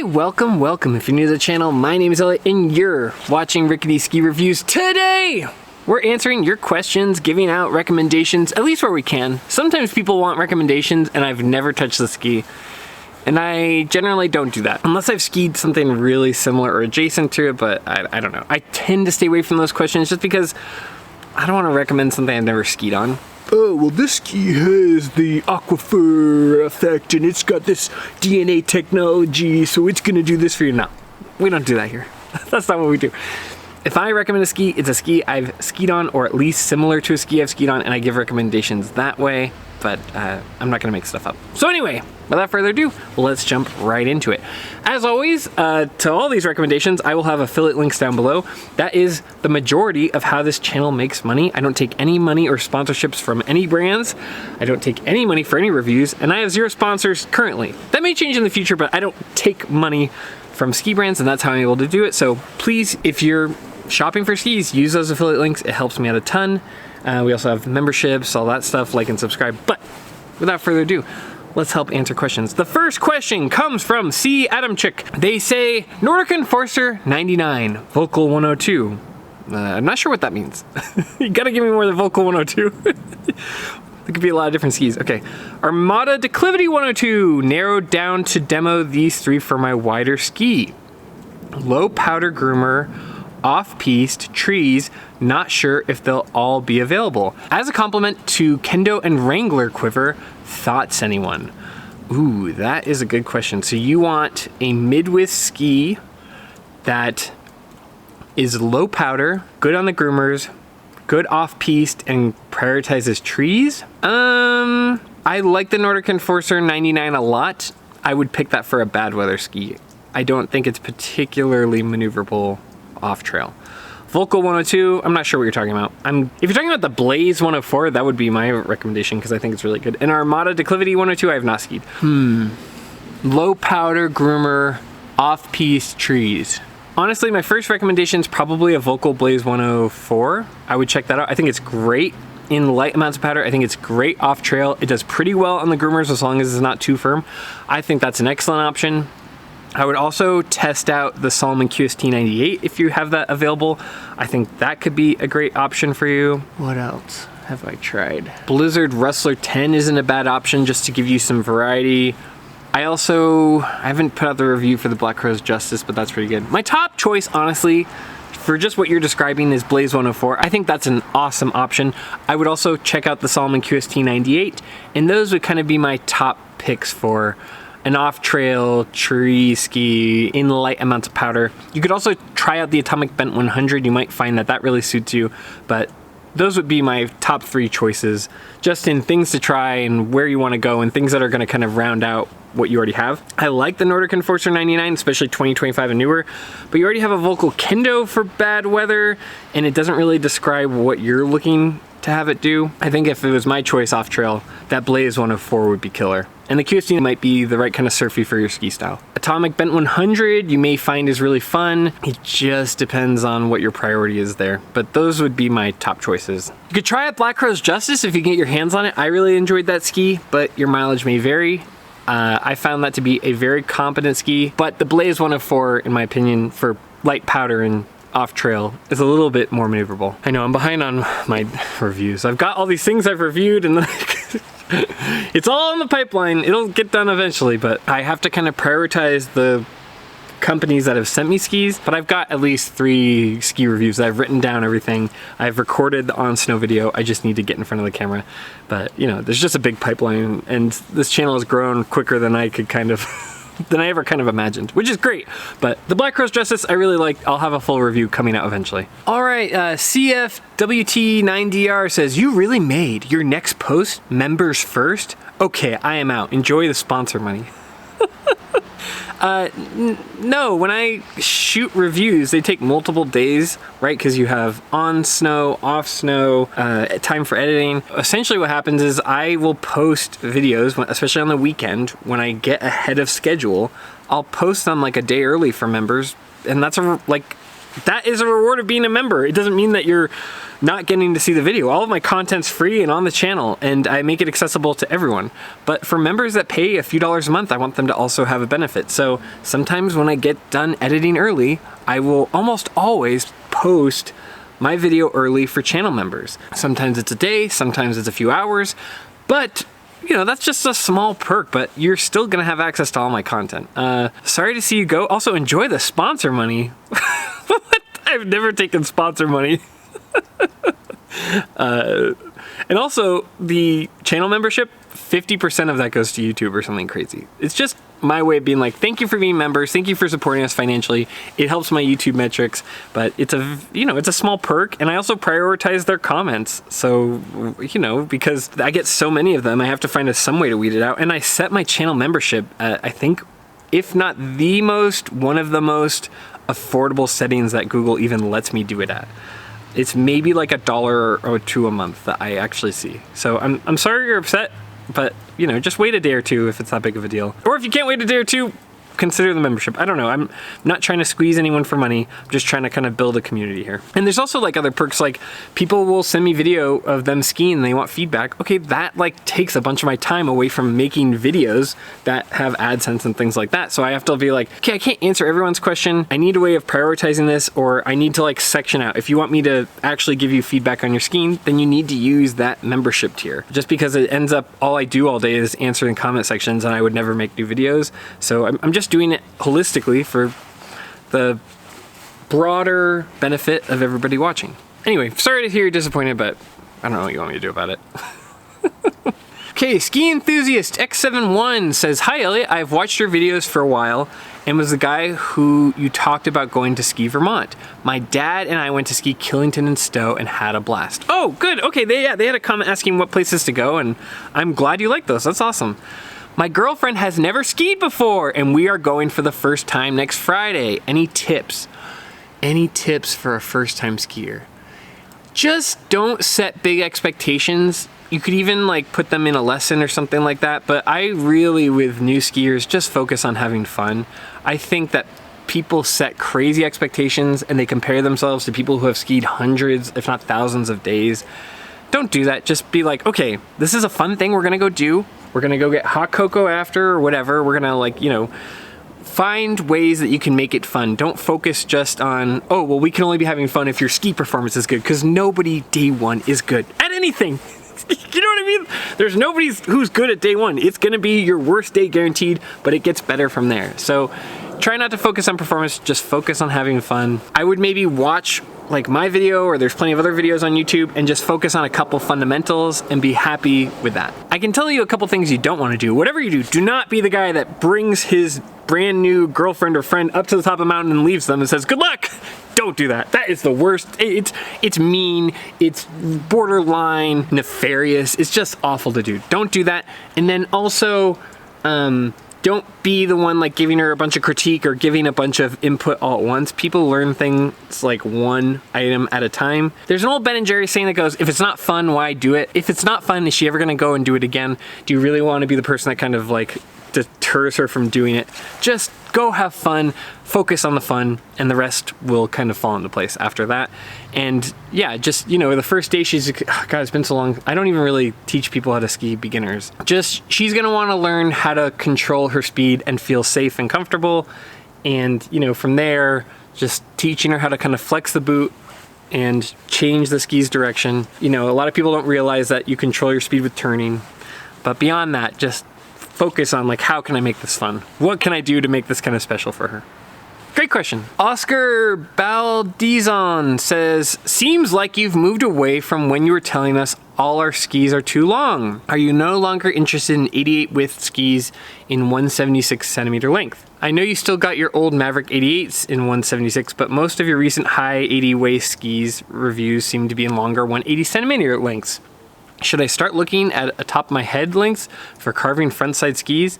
Welcome. If you're new to the channel, my name is Elliott and you're watching Rickety Ski Reviews. Today, we're answering your questions, giving out recommendations, at least where we can. Sometimes people want recommendations and I've never touched the ski. And I generally don't do that unless I've skied something really similar or adjacent to it, but I don't know. I tend to stay away from those questions just because I don't want to recommend something I've never skied on. Oh, well, this ski has the aquifer effect and it's got this DNA technology, so it's gonna do this for you. No, we don't do that here. That's not what we do. If I recommend a ski, it's a ski I've skied on or at least similar to a ski I've skied on, and I give recommendations that way, but I'm not gonna make stuff up. So anyway, without further ado, let's jump right into it. As always, to all these recommendations, I will have affiliate links down below. That is the majority of how this channel makes money. I don't take any money or sponsorships from any brands. I don't take any money for any reviews, and I have 0 sponsors currently. That may change in the future, but I don't take money from ski brands, and that's how I'm able to do it. So please, if you're shopping for skis, use those affiliate links. It helps me out a ton. We also have memberships, all that stuff, like and subscribe. But without further ado, let's help answer questions. The first question comes from C. Adamchick. They say, Nordic Enforcer 99, Vocal 102. I'm not sure what that means. You gotta give me more than Vocal 102. There could be a lot of different skis. Okay. Armada Declivity 102, narrowed down to demo these 3 for my wider ski. Low powder groomer, off-piste, trees, not sure if they'll all be available. As a compliment to Kendo and Wrangler quiver, thoughts anyone? Ooh, that is a good question. So you want a mid-width ski that is low powder, good on the groomers, good off-piste, and prioritizes trees? I like the Nordic Enforcer 99 a lot. I would pick that for a bad weather ski. I don't think it's particularly maneuverable off trail. Vocal 102, I'm not sure what you're talking about. If you're talking about the Blaze 104, that would be my recommendation because I think it's really good. And Armada Declivity 102, I have not skied. Low powder groomer, off-piste trees. Honestly, my first recommendation is probably a Vocal Blaze 104. I would check that out. I think it's great in light amounts of powder. I think it's great off trail. It does pretty well on the groomers as long as it's not too firm. I think that's an excellent option. I would also test out the Salomon QST 98 if you have that available. I think that could be a great option for you. What else have I tried? Blizzard Rustler 10 isn't a bad option just to give you some variety. I haven't put out the review for the Black Crow's Justis, but that's pretty good. My top choice, honestly, for just what you're describing is Blaze 104. I think that's an awesome option. I would also check out the Salomon QST 98, and those would kind of be my top picks for an off-trail tree ski in light amounts of powder. You could also try out the Atomic Bent 100. You might find that really suits you, but those would be my top 3 choices, just in things to try and where you want to go and things that are going to kind of round out what you already have. I like the Nordic Enforcer 99, especially 2025 and newer, but you already have a Vocal Kendo for bad weather, and it doesn't really describe what you're looking to have it do. I think if it was my choice off trail, that Blaze 104 would be killer. And the QST might be the right kind of surfy for your ski style. Atomic Bent 100 you may find is really fun. It just depends on what your priority is there. But those would be my top choices. You could try out Black Crow's Justis if you can get your hands on it. I really enjoyed that ski, but your mileage may vary. I found that to be a very competent ski, but the Blaze 104, in my opinion, for light powder and off trail is a little bit more maneuverable. I know I'm behind on my reviews. I've got all these things I've reviewed and then it's all in the pipeline. It'll get done eventually, but I have to kind of prioritize the companies that have sent me skis. But I've got at least 3 ski reviews. I've written down everything. I've recorded the on snow video. I just need to get in front of the camera. But you know, there's just a big pipeline, and this channel has grown quicker than I could than I ever kind of imagined, which is great. But the Black Crow's Justis, I really like. I'll have a full review coming out eventually. All right, CFWT9DR says, you really made your next post members first? Okay, I am out. Enjoy the sponsor money. No, when I shoot reviews, they take multiple days, right? Because you have on snow, off snow, time for editing. Essentially what happens is I will post videos, especially on the weekend, when I get ahead of schedule. I'll post them like a day early for members, and that's like that is a reward of being a member. It doesn't mean that you're not getting to see the video. All of my content's free and on the channel, and I make it accessible to everyone. But for members that pay a few dollars a month, I want them to also have a benefit. So sometimes when I get done editing early, I will almost always post my video early for channel members. Sometimes it's a day, sometimes it's a few hours, but you know, that's just a small perk, but you're still gonna have access to all my content. Sorry to see you go. Also, enjoy the sponsor money. What? I've never taken sponsor money. And also, the channel membership, 50% of that goes to YouTube or something crazy. It's just my way of being like, thank you for being members, thank you for supporting us financially. It helps my YouTube metrics, but it's a, you know, it's a small perk, and I also prioritize their comments. So, you know, because I get so many of them, I have to find some way to weed it out. And I set my channel membership at, I think, if not the most, one of the most affordable settings that Google even lets me do it at. It's maybe like $1 or $2 a month that I actually see. So I'm sorry you're upset, but you know, just wait a day or two if it's that big of a deal. Or if you can't wait a day or two, consider the membership. I don't know. I'm not trying to squeeze anyone for money. I'm just trying to kind of build a community here. And there's also like other perks, like people will send me video of them skiing and they want feedback. Okay, that like takes a bunch of my time away from making videos that have AdSense and things like that. So I have to be like, okay, I can't answer everyone's question. I need a way of prioritizing this, or I need to like section out. If you want me to actually give you feedback on your skiing, then you need to use that membership tier. Just because it ends up all I do all day is answering comment sections, and I would never make new videos. So I'm just doing it holistically for the broader benefit of everybody watching. Anyway, sorry to hear you're disappointed, but I don't know what you want me to do about it. Okay, Ski Enthusiast X71 says, hi Elliott, I've watched your videos for a while and was the guy who you talked about going to ski Vermont. My dad and I went to ski Killington and Stowe and had a blast. Oh, good. Okay, they had a comment asking what places to go, and I'm glad you like those. That's awesome. My girlfriend has never skied before, and we are going for the first time next Friday. Any tips? Any tips for a first-time skier? Just don't set big expectations. You could even like put them in a lesson or something like that, but I really, with new skiers, just focus on having fun. I think that people set crazy expectations and they compare themselves to people who have skied hundreds, if not thousands of days. Don't do that. Just be like, okay, this is a fun thing we're gonna go do. We're gonna go get hot cocoa after or whatever. We're gonna like, you know, find ways that you can make it fun. Don't focus just on, oh, well, we can only be having fun if your ski performance is good, because nobody day one is good at anything. You know what I mean? There's nobody who's good at day one. It's gonna be your worst day guaranteed, but it gets better from there. So try not to focus on performance, just focus on having fun. I would maybe watch like my video, or there's plenty of other videos on YouTube, and just focus on a couple fundamentals and be happy with that. I can tell you a couple things you don't want to do. Whatever you do not be the guy that brings his brand new girlfriend or friend up to the top of the mountain and leaves them and says, good luck. Don't do that. That is the worst. It's mean, it's borderline nefarious. It's just awful to do. Don't do that. And then also, don't be the one like giving her a bunch of critique or giving a bunch of input all at once. People learn things like one item at a time. There's an old Ben and Jerry saying that goes, if it's not fun, why do it? If it's not fun, is she ever gonna go and do it again? Do you really want to be the person that kind of like deters her from doing it? Just go have fun, focus on the fun, and the rest will kind of fall into place after that. And yeah, just, you know, the first day she's, oh God, it's been so long. I don't even really teach people how to ski, beginners. Just, she's gonna wanna learn how to control her speed and feel safe and comfortable. And, you know, from there, just teaching her how to kind of flex the boot and change the ski's direction. You know, a lot of people don't realize that you control your speed with turning. But beyond that, just focus on like, how can I make this fun? What can I do to make this kind of special for her? Great question. Oscar Baldizon says, seems like you've moved away from when you were telling us all our skis are too long. Are you no longer interested in 88 width skis in 176 centimeter length? I know you still got your old Maverick 88s in 176, but most of your recent high 80 waist skis reviews seem to be in longer 180 centimeter lengths. Should I start looking at a top of my head lengths for carving front side skis?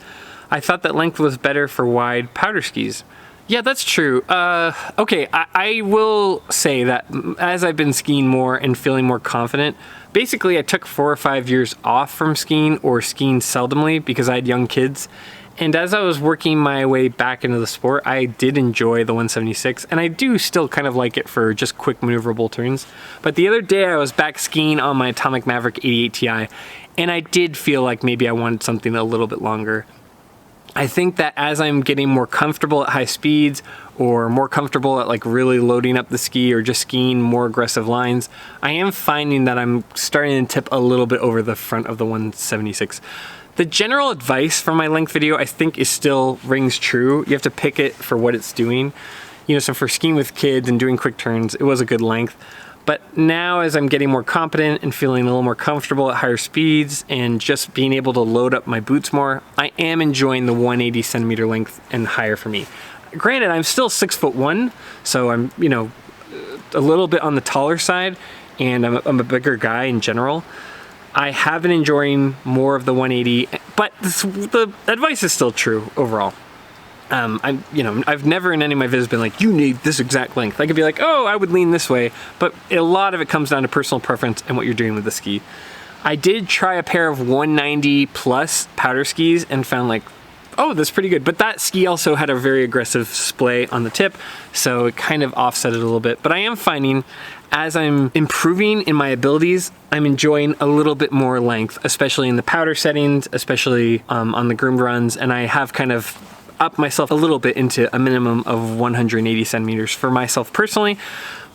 I thought that length was better for wide powder skis. Yeah, that's true. Okay, I will say that as I've been skiing more and feeling more confident, basically I took 4 or 5 years off from skiing or skiing seldomly because I had young kids. And as I was working my way back into the sport, I did enjoy the 176, and I do still kind of like it for just quick maneuverable turns. But the other day I was back skiing on my Atomic Maverick 88 Ti, and I did feel like maybe I wanted something a little bit longer. I think that as I'm getting more comfortable at high speeds, or more comfortable at like really loading up the ski or just skiing more aggressive lines, I am finding that I'm starting to tip a little bit over the front of the 176. The general advice from my length video, I think, is still rings true. You have to pick it for what it's doing. You know, so for skiing with kids and doing quick turns, it was a good length. But now as I'm getting more competent and feeling a little more comfortable at higher speeds and just being able to load up my boots more, I am enjoying the 180 centimeter length and higher for me. Granted, I'm still 6'1", so I'm, you know, a little bit on the taller side, and I'm a bigger guy in general. I have been enjoying more of the 180, but the advice is still true overall. I've never in any of my videos been like, you need this exact length. I could be like, oh, I would lean this way, but a lot of it comes down to personal preference and what you're doing with the ski. I did try a pair of 190 plus powder skis and found like, oh, that's pretty good. But that ski also had a very aggressive splay on the tip, so it kind of offset it a little bit. But I am finding, as I'm improving in my abilities, I'm enjoying a little bit more length, especially in the powder settings, especially on the groomed runs, and I have kind of upped myself a little bit into a minimum of 180 centimeters for myself personally.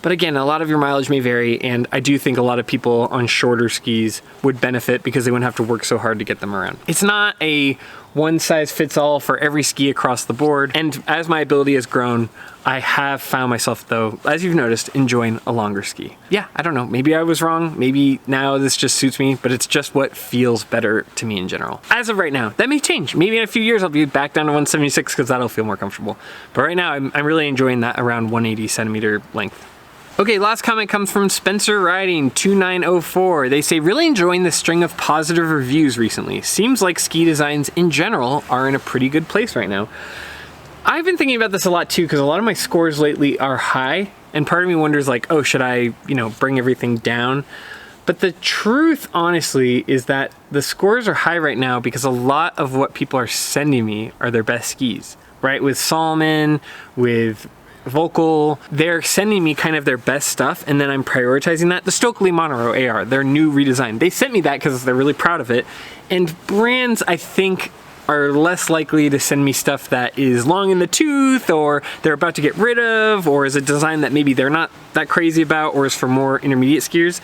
But again, a lot of your mileage may vary, and I do think a lot of people on shorter skis would benefit because they wouldn't have to work so hard to get them around. It's not a one size fits all for every ski across the board, and as my ability has grown, I have found myself, though, as you've noticed, enjoying a longer ski. Yeah, I don't know, maybe I was wrong, maybe now this just suits me, but it's just what feels better to me in general. As of right now, that may change. Maybe in a few years I'll be back down to 176 because that'll feel more comfortable. But right now, I'm really enjoying that around 180 centimeter length. Okay, last comment comes from Spencer Riding 2904. They say, really enjoying the string of positive reviews recently. Seems like ski designs in general are in a pretty good place right now. I've been thinking about this a lot too, because a lot of my scores lately are high, and part of me wonders like, oh, should I, bring everything down? But the truth, honestly, is that the scores are high right now because a lot of what people are sending me are their best skis, right? With Salomon, with Vocal, they're sending me kind of their best stuff, and then I'm prioritizing that. The Stokely Monroe AR, their new redesign, they sent me that because they're really proud of it. And brands, I think, are less likely to send me stuff that is long in the tooth, or they're about to get rid of, or is a design that maybe they're not that crazy about, or is for more intermediate skiers.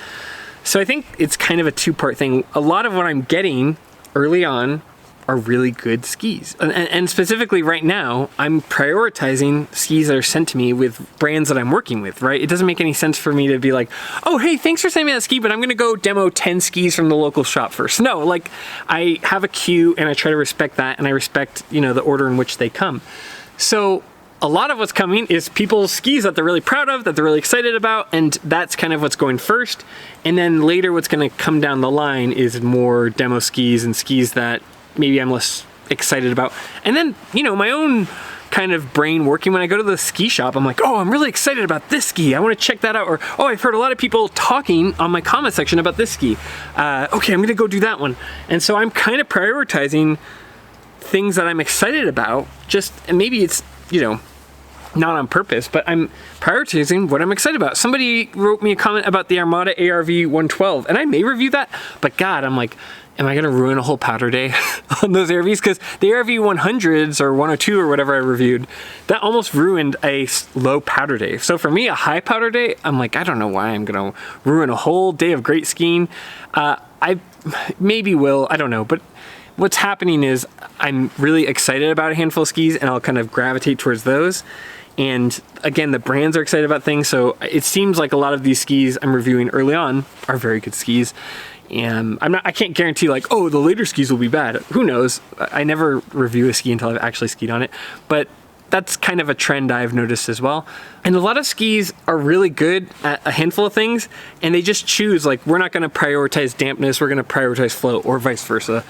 So I think it's kind of a two-part thing. A lot of what I'm getting early on are really good skis. And specifically right now, I'm prioritizing skis that are sent to me with brands that I'm working with, right? It doesn't make any sense for me to be like, oh, hey, thanks for sending me that ski, but I'm gonna go demo 10 skis from the local shop first. No, like, I have a queue and I try to respect that, and I respect, the order in which they come. So a lot of what's coming is people's skis that they're really proud of, that they're really excited about, and that's kind of what's going first. And then later what's gonna come down the line is more demo skis and skis that maybe I'm less excited about. And then, my own kind of brain working when I go to the ski shop, I'm like, oh, I'm really excited about this ski. I want to check that out. Or, oh, I've heard a lot of people talking on my comment section about this ski. Okay, I'm going to go do that one. And so I'm kind of prioritizing things that I'm excited about, and maybe it's, not on purpose, but I'm prioritizing what I'm excited about. Somebody wrote me a comment about the Armada ARV 112, and I may review that, but God, I'm like, am I gonna ruin a whole powder day on those ARVs? Because the ARV 100s or 102 or whatever I reviewed, that almost ruined a low powder day. So for me, a high powder day, I'm like, I don't know why I'm gonna ruin a whole day of great skiing. I maybe will, I don't know, but what's happening is I'm really excited about a handful of skis, and I'll kind of gravitate towards those. And again, the brands are excited about things, so it seems like a lot of these skis I'm reviewing early on are very good skis. And I can't guarantee like, oh, the later skis will be bad. Who knows? I never review a ski until I've actually skied on it. But that's kind of a trend I've noticed as well. And a lot of skis are really good at a handful of things, and they just choose like, we're not gonna prioritize dampness, we're gonna prioritize flow, or vice versa.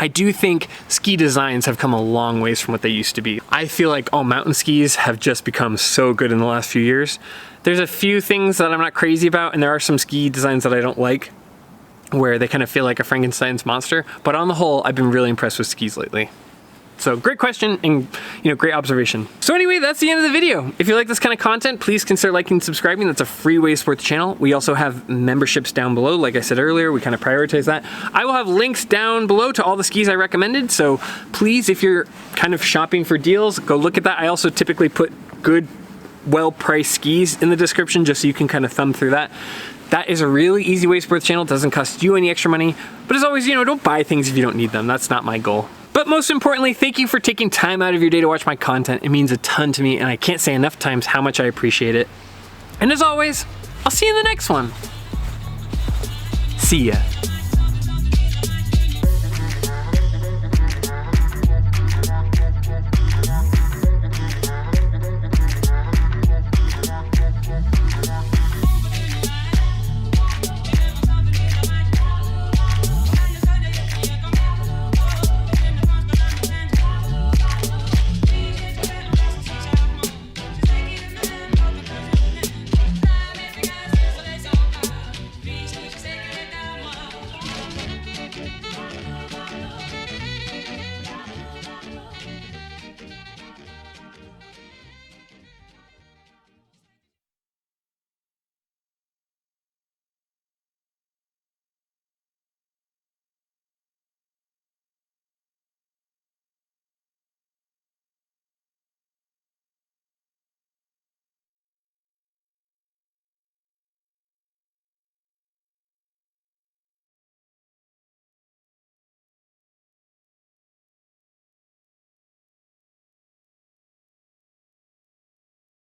I do think ski designs have come a long ways from what they used to be. I feel like all mountain skis have just become so good in the last few years. There's a few things that I'm not crazy about, and there are some ski designs that I don't like, where they kind of feel like a Frankenstein's monster, but on the whole, I've been really impressed with skis lately. So great question and great observation. So anyway, that's the end of the video. If you like this kind of content, please consider liking and subscribing. That's a free way to support the channel. We also have memberships down below. Like I said earlier, we kind of prioritize that. I will have links down below to all the skis I recommended. So please, if you're kind of shopping for deals, go look at that. I also typically put good, well-priced skis in the description just so you can kind of thumb through that. That is a really easy way to support the channel. It doesn't cost you any extra money. But as always, don't buy things if you don't need them. That's not my goal. But most importantly, thank you for taking time out of your day to watch my content. It means a ton to me, and I can't say enough times how much I appreciate it. And as always, I'll see you in the next one. See ya.